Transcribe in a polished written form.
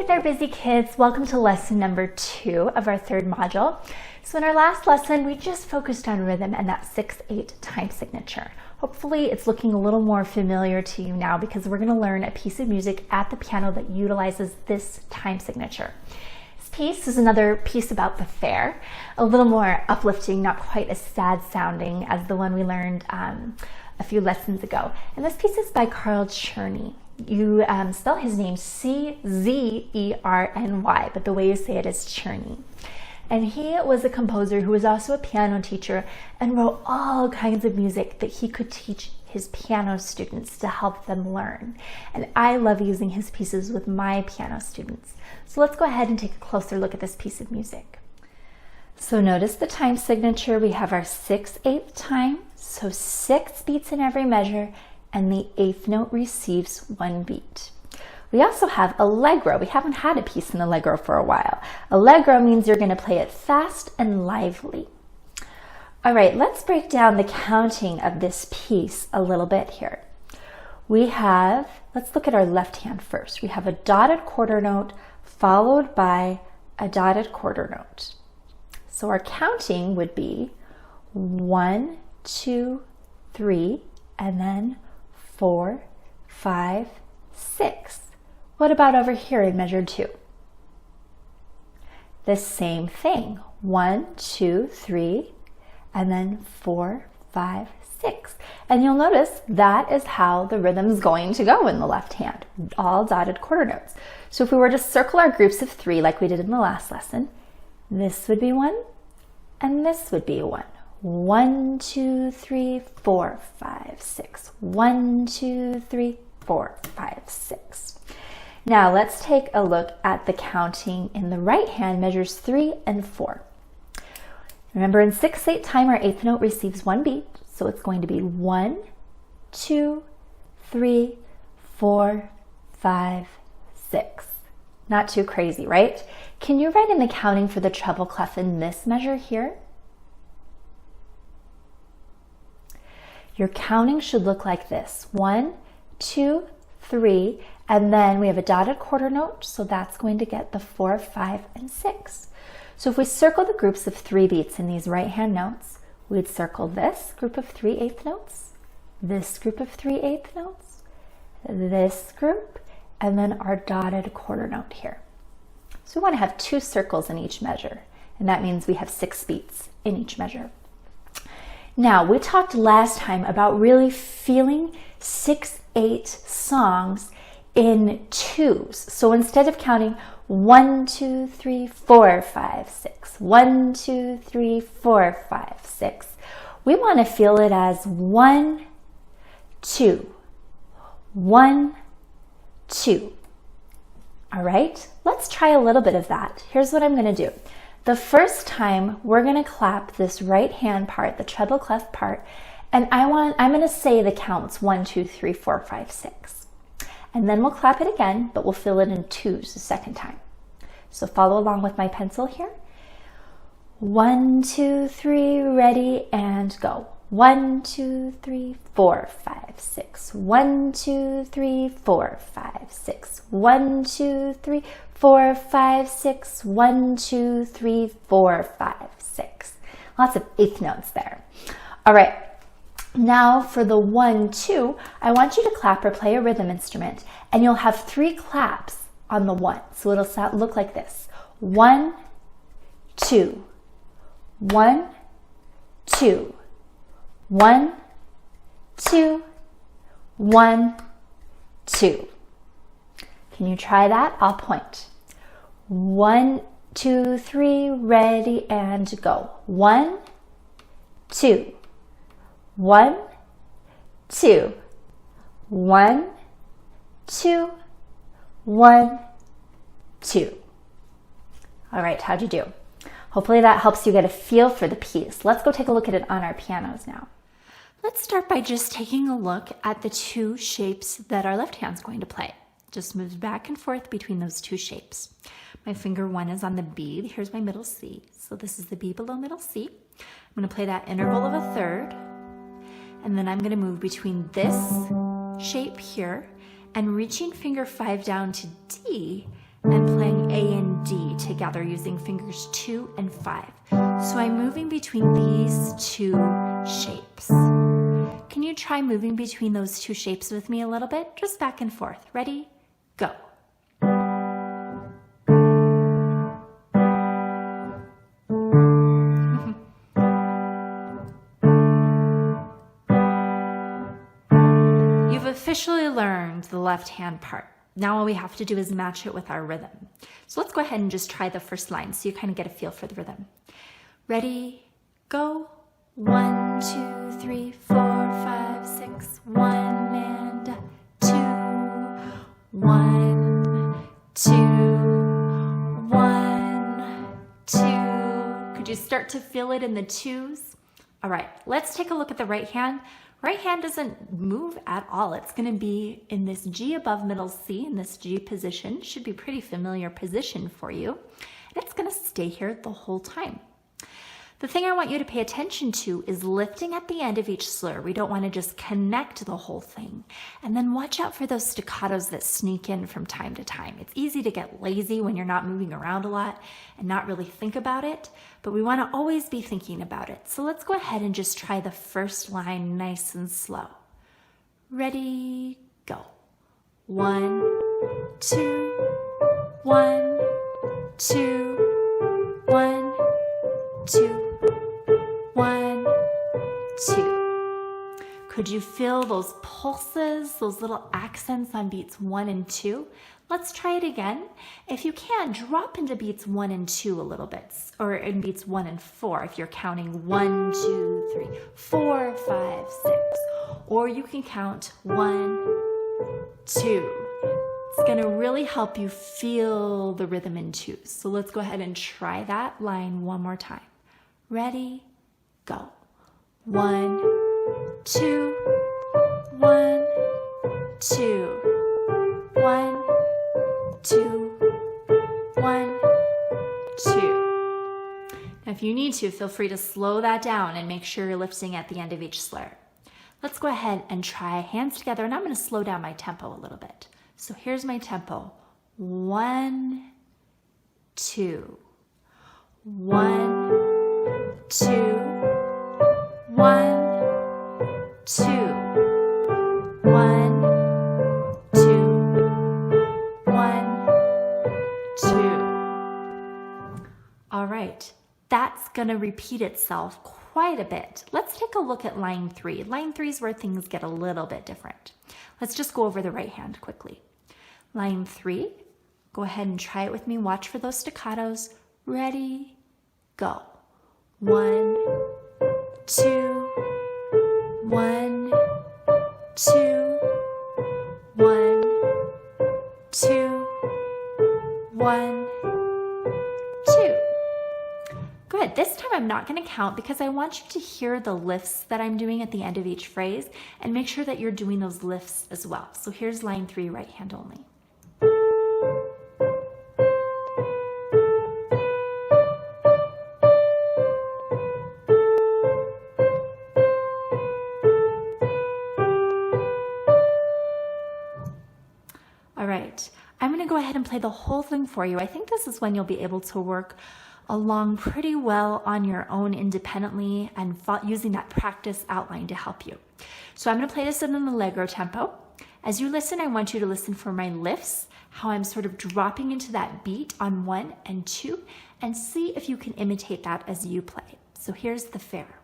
there, busy kids. Welcome to lesson number 2 of our 3rd module. So in our last lesson, we just focused on rhythm and that 6/8 time signature. Hopefully it's looking a little more familiar to you now because we're going to learn a piece of music at the piano that utilizes this time signature. This piece is another piece about the fair, a little more uplifting, not quite as sad sounding as the one we learned a few lessons ago. And this piece is by Czerny. You spell his name C-Z-E-R-N-Y, but the way you say it is Czerny. And he was a composer who was also a piano teacher and wrote all kinds of music that he could teach his piano students to help them learn. And I love using his pieces with my piano students. So let's go ahead and take a closer look at this piece of music. So notice the time signature. We have our 6/8 time, so 6 beats in every measure, and the 8th note receives 1 beat. We also have allegro. We haven't had a piece in allegro for a while. Allegro means you're going to play it fast and lively. All right, let's break down the counting of this piece a little bit here. Let's look at our left hand first. We have a dotted quarter note followed by a dotted quarter note. So our counting would be 1, 2, 3, and then 4, 5, 6. What about over here in measure 2? The same thing. 1, 2, 3, and then 4, 5, 6. And you'll notice that is how the rhythm's going to go in the left hand, all dotted quarter notes. So if we were to circle our groups of 3 like we did in the last lesson, this would be 1, and this would be 1. 1, 2, 3, 4, 5, 6. 1, 2, 3, 4, 5, 6. Now let's take a look at the counting in the right hand, measures 3 and 4. Remember in 6/8 time, our 8th note receives 1 beat, so it's going to be 1, 2, 3, 4, 5, 6. Not too crazy, right? Can you write in the counting for the treble clef in this measure here? Your counting should look like this. 1, 2, 3, and then we have a dotted quarter note, so that's going to get the 4, 5, and 6. So if we circle the groups of 3 beats in these right hand notes, we'd circle this group of 3 8th notes, this group of 3 8th notes, this group, and then our dotted quarter note here. So we want to have 2 circles in each measure, and that means we have 6 beats in each measure. Now, we talked last time about really feeling 6/8 songs in twos. So instead of counting 1, 2, 3, 4, 5, 6, 1, 2, 3, 4, 5, 6, we want to feel it as 1, 2, 1, 2. All right, let's try a little bit of that. Here's what I'm going to do. The first time we're going to clap this right hand part, the treble clef part, and I'm going to say the counts 1, 2, 3, 4, 5, 6. And then we'll clap it again, but we'll fill it in twos the second time. So follow along with my pencil here. 1, 2, 3, ready, and go. 1, 2, 3, 4, 5, 6. 1, 2, 3, 4, 5, 6. 1, 2, 3, 4, 5, 6. 1, 2, 3, 4, 5, 6. Lots of 8th notes there. All right. Now for the 1, 2, I want you to clap or play a rhythm instrument, and you'll have 3 claps on the 1. So it'll look like this. 1, 2, 1, 2, 1, 2, 1, 2. Can you try that? I'll point. 1, 2, 3, ready, and go. 1, 2, 1, 2, 1, 2, 1, 2. All right, how'd you do? Hopefully that helps you get a feel for the piece. Let's go take a look at it on our pianos now. Let's start by just taking a look at the 2 shapes that our left hand's going to play. Just moves back and forth between those 2 shapes. My finger 1 is on the B. Here's my middle C. So this is the B below middle C. I'm going to play that interval of a third. And then I'm going to move between this shape here and reaching finger 5 down to D and playing A and D together using fingers 2 and 5. So I'm moving between these two shapes. Can you try moving between those two shapes with me a little bit? Just back and forth. Ready? Go. You've officially learned the left hand part. Now all we have to do is match it with our rhythm. So let's go ahead and just try the first line so you kind of get a feel for the rhythm. Ready, go. 1, 2, 3, 4, 5, 6. 1 and 2. 1, 2. 1, 2. Could you start to feel it in the twos? All right, let's take a look at the right hand. Right hand doesn't move at all. It's going to be in this G above middle C, in this G position. Should be a pretty familiar position for you. And it's going to stay here the whole time. The thing I want you to pay attention to is lifting at the end of each slur. We don't want to just connect the whole thing. And then watch out for those staccatos that sneak in from time to time. It's easy to get lazy when you're not moving around a lot and not really think about it, but we want to always be thinking about it. So let's go ahead and just try the first line nice and slow. Ready, go. 1, 2, 1, 2, 1, 2. 1, 2. Could you feel those pulses, those little accents on beats 1 and 2? Let's try it again. If you can, drop into beats 1 and 2 a little bit, or in beats 1 and 4 if you're counting 1, 2, 3, 4, 5, 6. Or you can count 1, 2. It's going to really help you feel the rhythm in twos. So let's go ahead and try that line one more time. Ready? Go. 1, 2, 1, 2, 1, 2, 1, 2. Now, if you need to, feel free to slow that down and make sure you're lifting at the end of each slur. Let's go ahead and try hands together, and I'm going to slow down my tempo a little bit. So here's my tempo. 1, 2, 1, 2, 1, 2, 1, 2, 1, 2. All right, that's gonna repeat itself quite a bit. Let's take a look at line 3. Line 3 is where things get a little bit different. Let's just go over the right hand quickly. Line 3, go ahead and try it with me. Watch for those staccatos. Ready, go. 1, 2, 1, 2, 1, 2, 1, 2. Good. This time I'm not going to count because I want you to hear the lifts that I'm doing at the end of each phrase and make sure that you're doing those lifts as well. So here's line 3, right hand only. I'm going to go ahead and play the whole thing for you. I think this is when you'll be able to work along pretty well on your own independently and using that practice outline to help you. So I'm going to play this in an allegro tempo. As you listen, I want you to listen for my lifts, how I'm sort of dropping into that beat on 1 and 2, and see if you can imitate that as you play. So here's the fare.